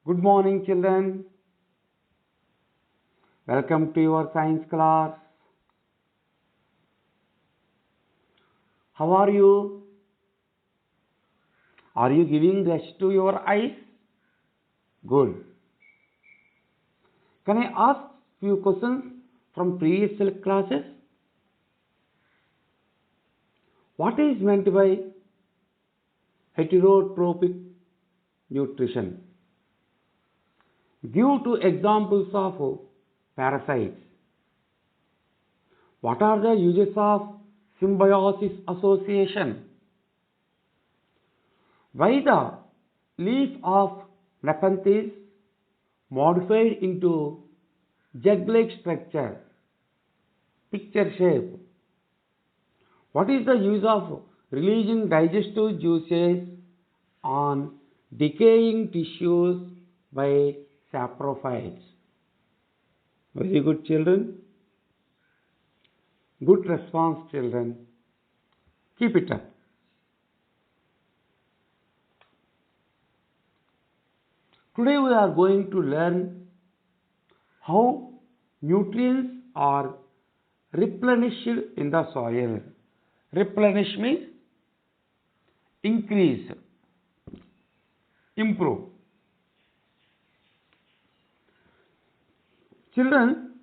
Good morning, children. Welcome to your science class. How are you? Are you giving rest to your eyes? Good. Can I ask few questions from previous classes? What is meant by heterotrophic nutrition? Give two examples of parasites. What are the uses of symbiosis association? Why the leaf of Nepenthes modified into jug-like structure, picture shape? What is the use of releasing digestive juices on decaying tissues by saprophytes? Very good, children. Good response, children. Keep it up. Today we are going to learn how nutrients are replenished in the soil. Replenish means increase, improve. Children,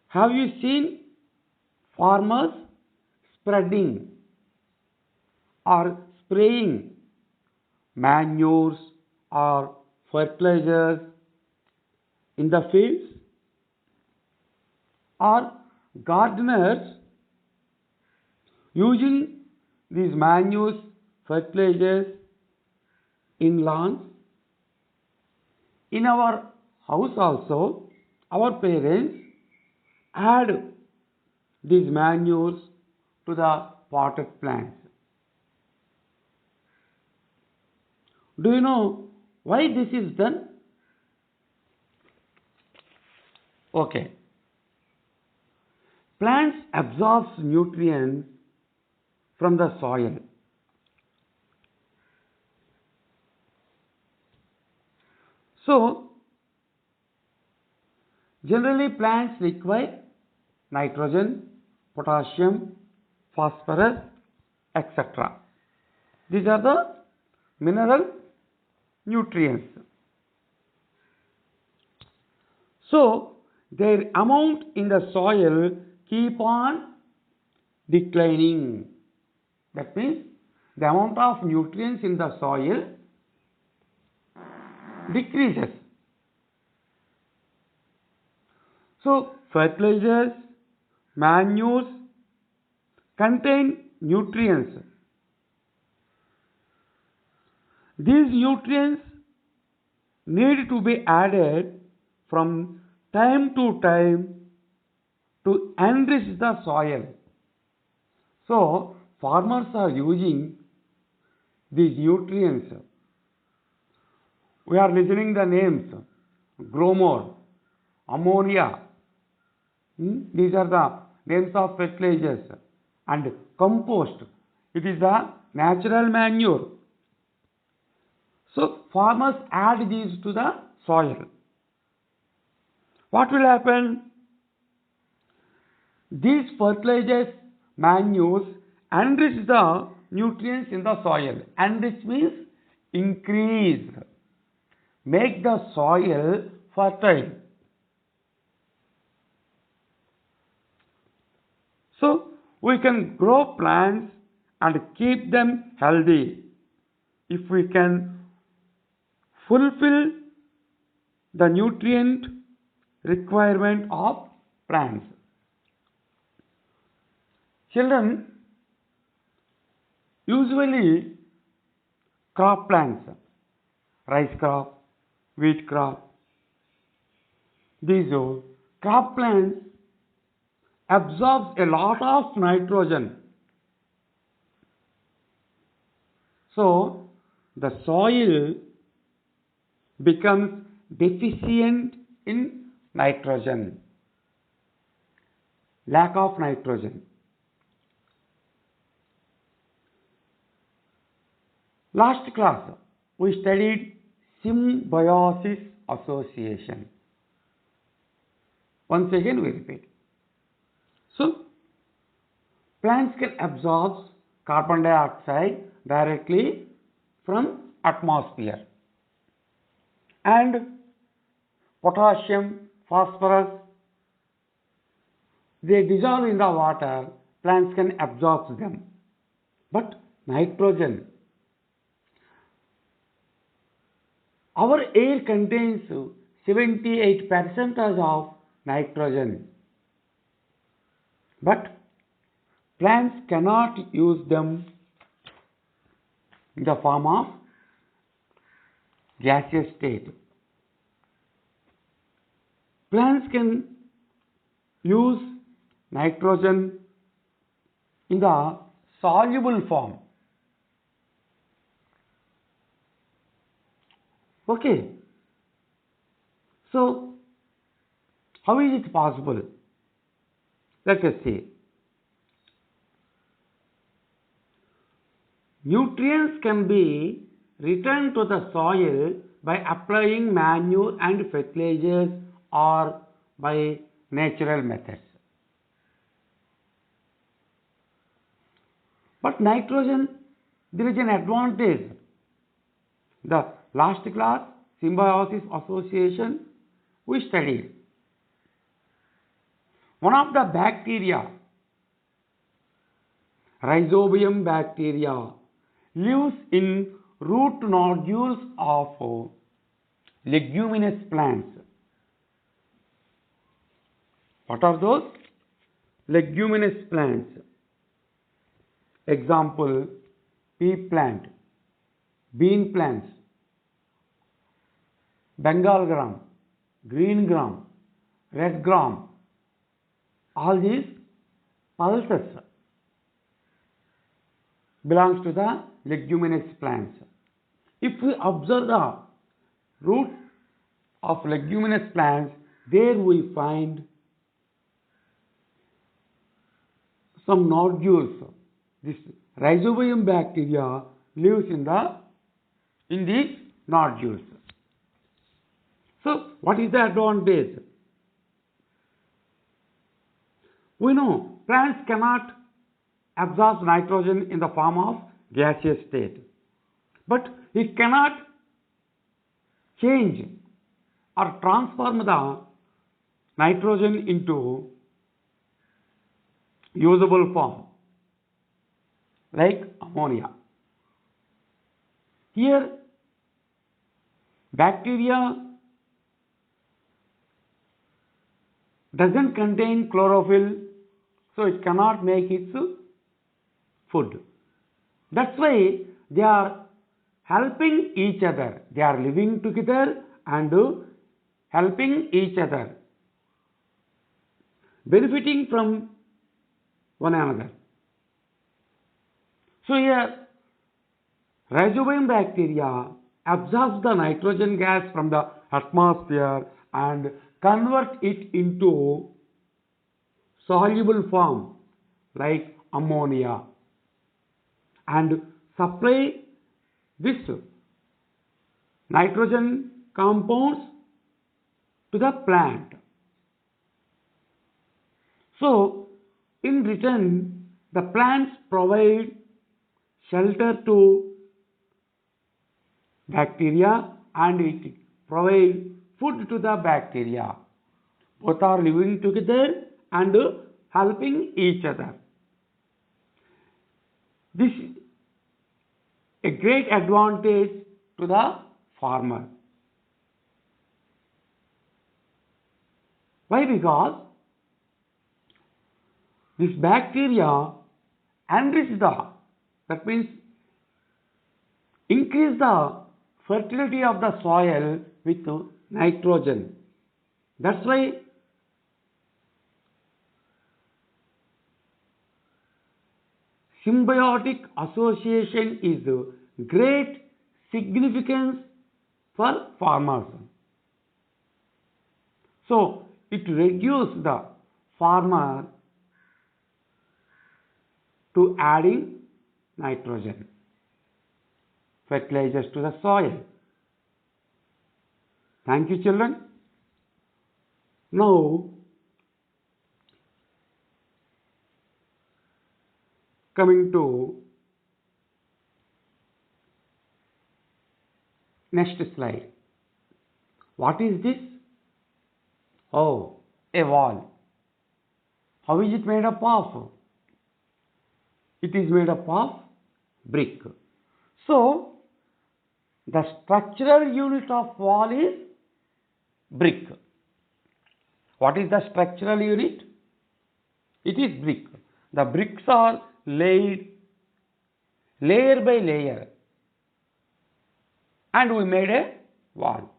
have you seen farmers spreading or spraying manures or fertilizers in the fields? Or gardeners using these manures, fertilizers in lawns? In our house also, our parents add these manures to the potted plants. Do you know why this is done? Okay. Plants absorb nutrients from the soil. So, generally plants require nitrogen, potassium, phosphorus, etc. These are the mineral nutrients. So, their amount in the soil keep on declining. That means the amount of nutrients in the soil decreases. So, fertilizers, manures contain nutrients. These nutrients need to be added from time to time to enrich the soil. So, farmers are using these nutrients. We are listening the names: gromor, ammonia. These are the names of fertilizers. And compost. It is a natural manure. So, farmers add these to the soil. What will happen? These fertilizers, manures enrich the nutrients in the soil. Enrich means increase. Make the soil fertile. So, we can grow plants and keep them healthy if we can fulfill the nutrient requirement of plants. Children, usually crop plants, rice crop, wheat crop, these crop plants absorbs a lot of nitrogen. So, the soil becomes deficient in nitrogen. Lack of nitrogen. Last class we studied symbiosis association. Once again we repeat. So, plants can absorb carbon dioxide directly from atmosphere and potassium, phosphorus, they dissolve in the water, plants can absorb them. But nitrogen, our air contains 78% of nitrogen, but plants cannot use them in the form of gaseous state. Plants can use nitrogen in the soluble form. Okay. So, how is it possible? Let us see. Nutrients can be returned to the soil by applying manure and fertilizers or by natural methods. But nitrogen, there is an advantage. The last class, symbiosis association, we studied. One of the bacteria, Rhizobium bacteria, lives in root nodules of leguminous plants. What are those? Leguminous plants. Example, pea plant, bean plants, Bengal gram, green gram, red gram. All these pulses belongs to the leguminous plants. If we observe the root of leguminous plants, there we find some nodules. This Rhizobium bacteria lives in these nodules. So, what is the advantage? We know plants cannot absorb nitrogen in the form of gaseous state, but it cannot change or transform the nitrogen into usable form like ammonia. Here, bacteria doesn't contain chlorophyll, so it cannot make its food. That's why they are helping each other. They are living together and helping each other, benefiting from one another. So here, Rhizobium bacteria absorbs the nitrogen gas from the atmosphere and convert it into soluble form like ammonia and supply this nitrogen compounds to the plant. So, in return, the plants provide shelter to bacteria and it provides food to the bacteria. Both are living together and helping each other. This is a great advantage to the farmer. Why? Because this bacteria enrich that means increase the fertility of the soil with nitrogen. That's why symbiotic association is great significance for farmers. So, it reduces the farmer to adding nitrogen, fertilizers to the soil. Thank you, children. Now, coming to next slide. What is this? Oh, a wall. How is it made up of? It is made up of brick. So, the structural unit of wall is brick. What is the structural unit? It is brick. The bricks are laid layer by layer and we made a wall.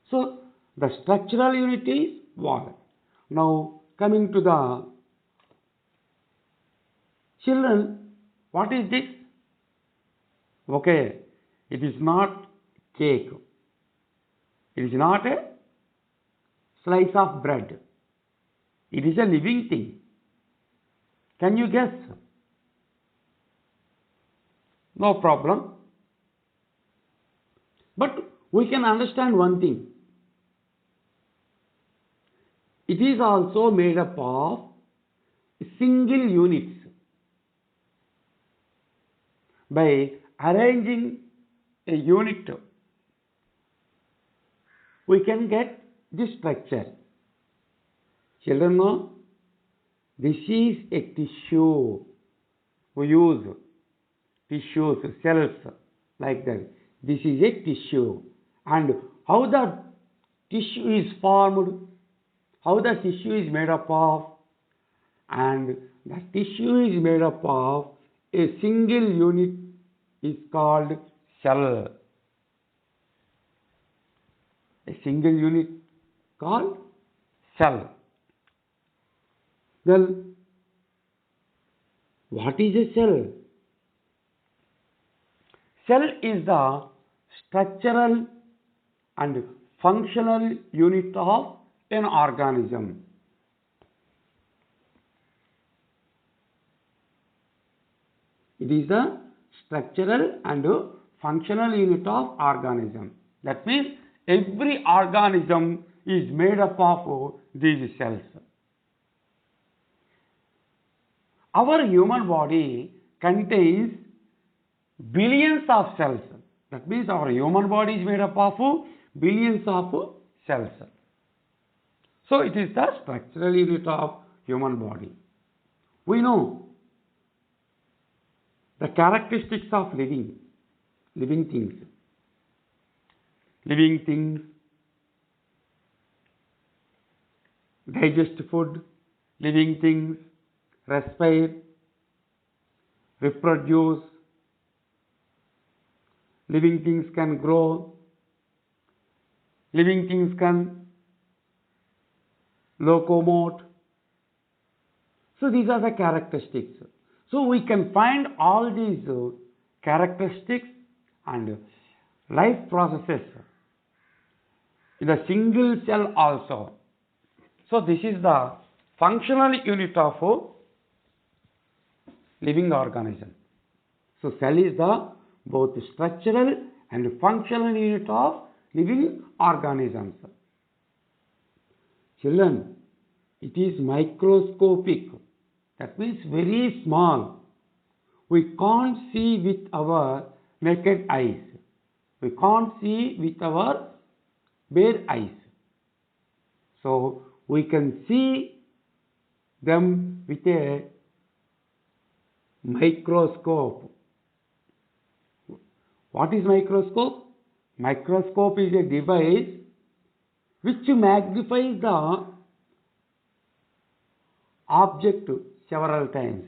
So, the structural unit is wall. Now, coming to the children, what is this? Okay, it is not cake. It is not a slice of bread. It is a living thing. Can you guess? No problem. But we can understand one thing. It is also made up of single units. By arranging a unit, we can get this structure. Children know, this is a tissue. We use tissues, cells like that. This is a tissue. And how the tissue is formed, how the tissue is made up of, and the tissue is made up of a single unit is called cell. A single unit called cell. Then, what is a cell? Cell is the structural and functional unit of an organism. It is the structural and functional unit of organism. That means every organism is made up of these cells. Our human body contains billions of cells. That means our human body is made up of billions of cells. So it is the structural unit of human body. We know the characteristics of living things. Living things digest food, living things respire, reproduce, living things can grow, living things can locomote. So these are the characteristics. So we can find all these characteristics and life processes in a single cell also. So this is the functional unit of living organism. So cell is the both structural and functional unit of living organisms. Children, it is microscopic. That means very small. We can't see with our naked eyes. We can't see with our bare eyes. So we can see them with a microscope. What is microscope? Microscope is a device which magnifies the object several times.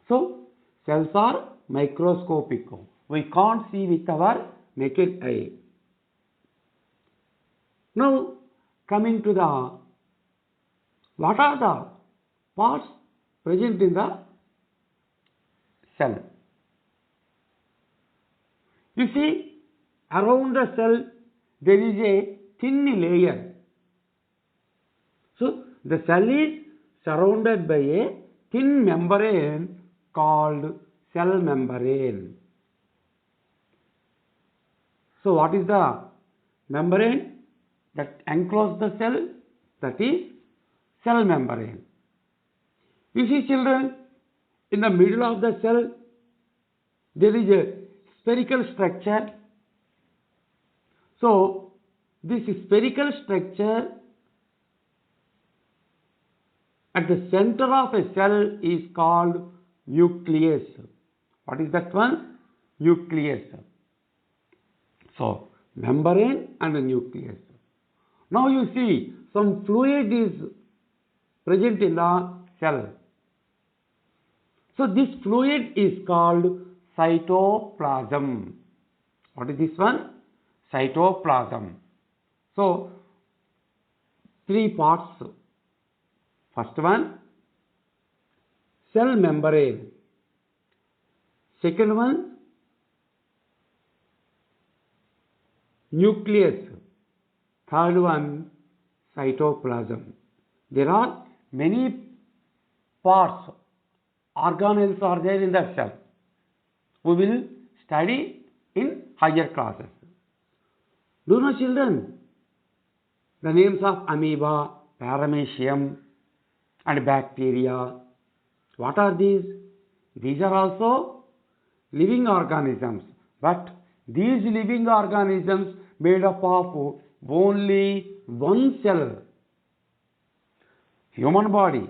So cells are microscopic. We can't see with our naked eye. Now coming to the what are the parts present in the cell? You see, around the cell there is a thin layer. So the cell is surrounded by a thin membrane called cell membrane. So what is the membrane that encloses the cell? That is cell membrane. You see children, in the middle of the cell there is a spherical structure. So this spherical structure at the center of a cell is called nucleus. What is that one? Nucleus. So membrane and a nucleus. Now you see some fluid is present in the cell. So this fluid is called cytoplasm. What is this one? Cytoplasm. So three parts. First one, cell membrane. Second one, nucleus. Third one, cytoplasm. There are many parts, organelles are there in the cell. We will study in higher classes. Do you know children the names of amoeba, paramecium and bacteria? What are these? These are also living organisms, but these living organisms made up of only one cell. Human body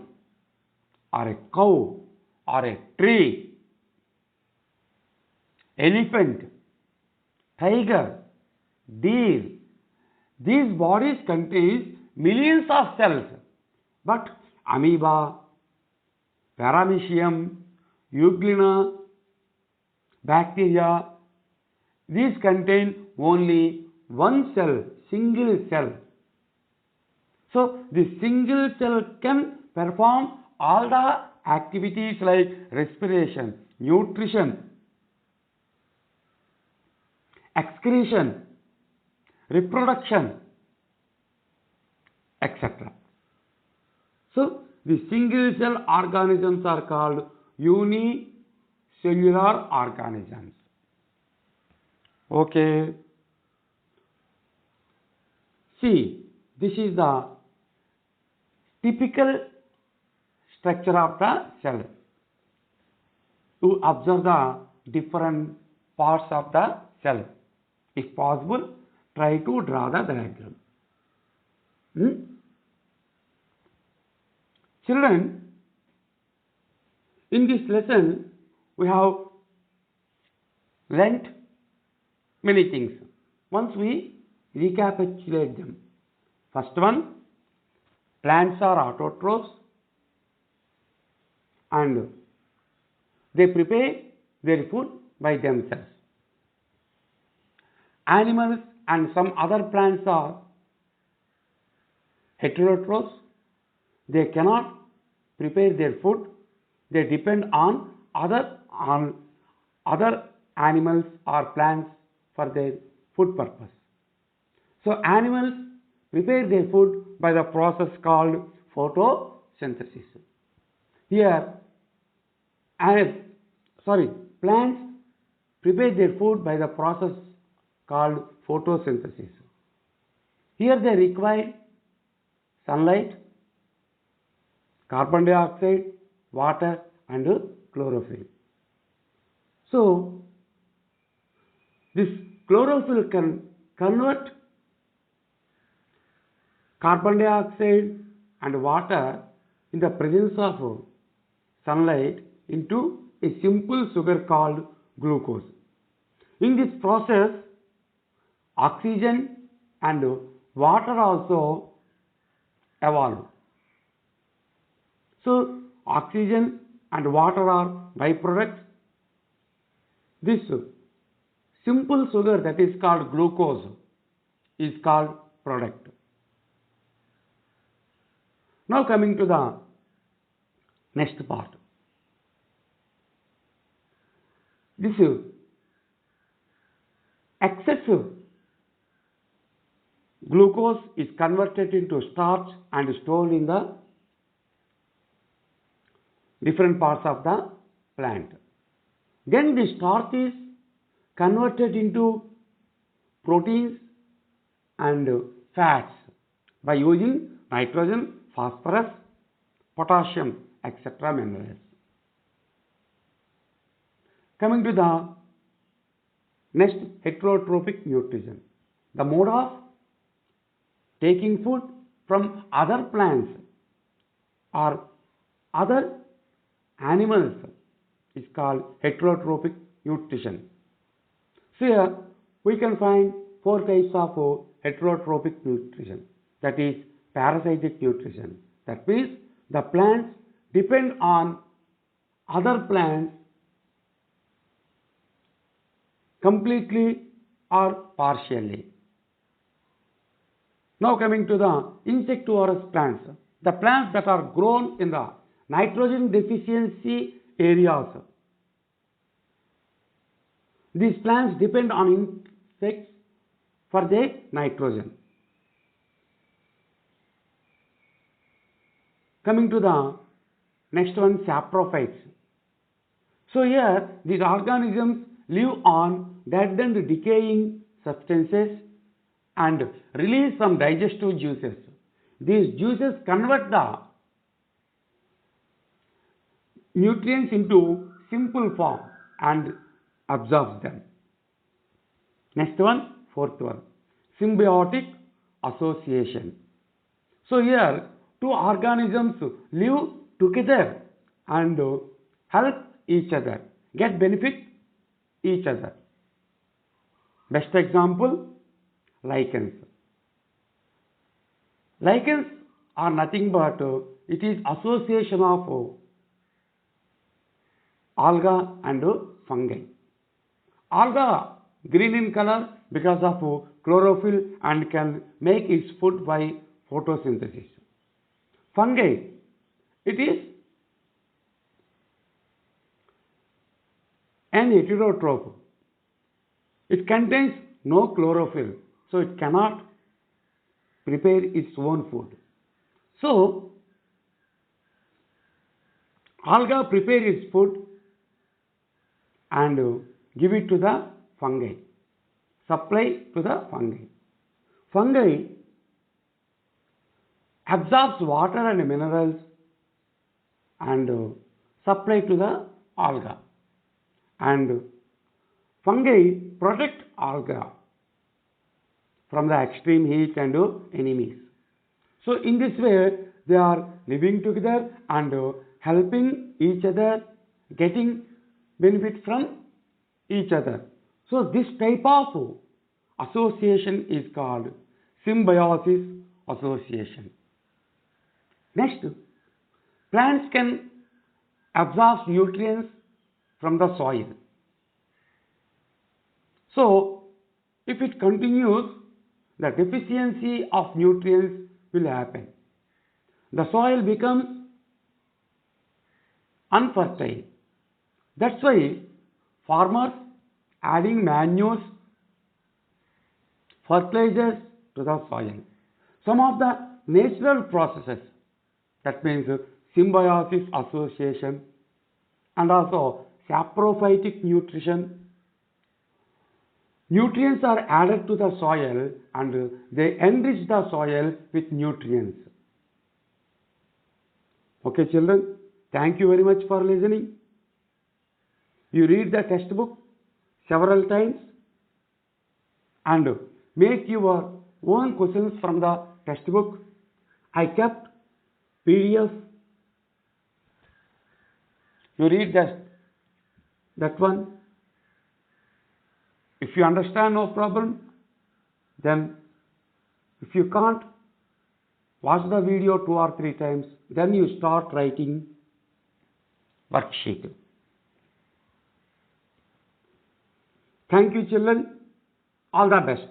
or a cow or a tree, elephant, tiger, deer, these bodies contain millions of cells, but amoeba, paramecium, euglena, bacteria, these contain only one cell, single cell. So this single cell can perform all the activities like respiration, nutrition, excretion, reproduction, etc. So the single cell organisms are called unicellular organisms. Okay. See, this is the typical structure of the cell. To observe the different parts of the cell. If possible, try to draw the diagram. Children, in this lesson, we have learnt many things. Once we recapitulate them. First one, plants are autotrophs and they prepare their food by themselves. Animals and some other plants are heterotrophs. They cannot prepare their food. They depend on other animals or plants for their food purpose. So animals prepare their food by the process called photosynthesis. Here, plants prepare their food by the process called photosynthesis. Here they require sunlight, carbon dioxide, water and chlorophyll. So this chlorophyll can convert carbon dioxide and water in the presence of sunlight into a simple sugar called glucose. In this process, oxygen and water also evolve. So oxygen and water are byproducts. This simple sugar that is called glucose is called product. Now coming to the next part. This excessive glucose is converted into starch and stored in the different parts of the plant. Then the starch is converted into proteins and fats by using nitrogen, phosphorus, potassium, etc. minerals. Coming to the next, heterotrophic nutrition. The mode of taking food from other plants or other animals is called heterotrophic nutrition. So here we can find four types of heterotrophic nutrition, that is parasitic nutrition. That means the plants depend on other plants completely or partially. Now coming to the insectivorous plants, the plants that are grown in the nitrogen deficiency areas. These plants depend on insects for their nitrogen. Coming to the next one, saprophytes. So here these organisms live on dead and decaying substances and release some digestive juices. These juices convert the nutrients into simple form and absorbs them. Next one, fourth one, symbiotic association. So here two organisms live together and help each other, get benefit each other. Best example, lichens. Lichens are nothing but it is association of alga and fungi. Alga green in color because of chlorophyll and can make its food by photosynthesis. Fungi, it is an heterotroph. It contains no chlorophyll, so it cannot prepare its own food. So, alga prepare its food and give it to the fungi, supply to the fungi. Fungi absorbs water and minerals and supply to the alga. And fungi protect alga from the extreme heat and enemies. So in this way they are living together and helping each other, getting benefit from each other. So this type of association is called symbiosis association. Next, plants can absorb nutrients from the soil. So if it continues, the deficiency of nutrients will happen. The soil becomes unfertile. That's why farmers adding manures, fertilizers to the soil. Some of the natural processes, that means symbiosis association and also saprophytic nutrition. Nutrients are added to the soil and they enrich the soil with nutrients. Okay children, thank you very much for listening. You read the textbook several times and make your own questions from the textbook. I kept PDF. You read that one. If you understand, no problem. Then if you can't, watch the video 2 or 3 times. Then you start writing worksheet. Thank you children. All the best.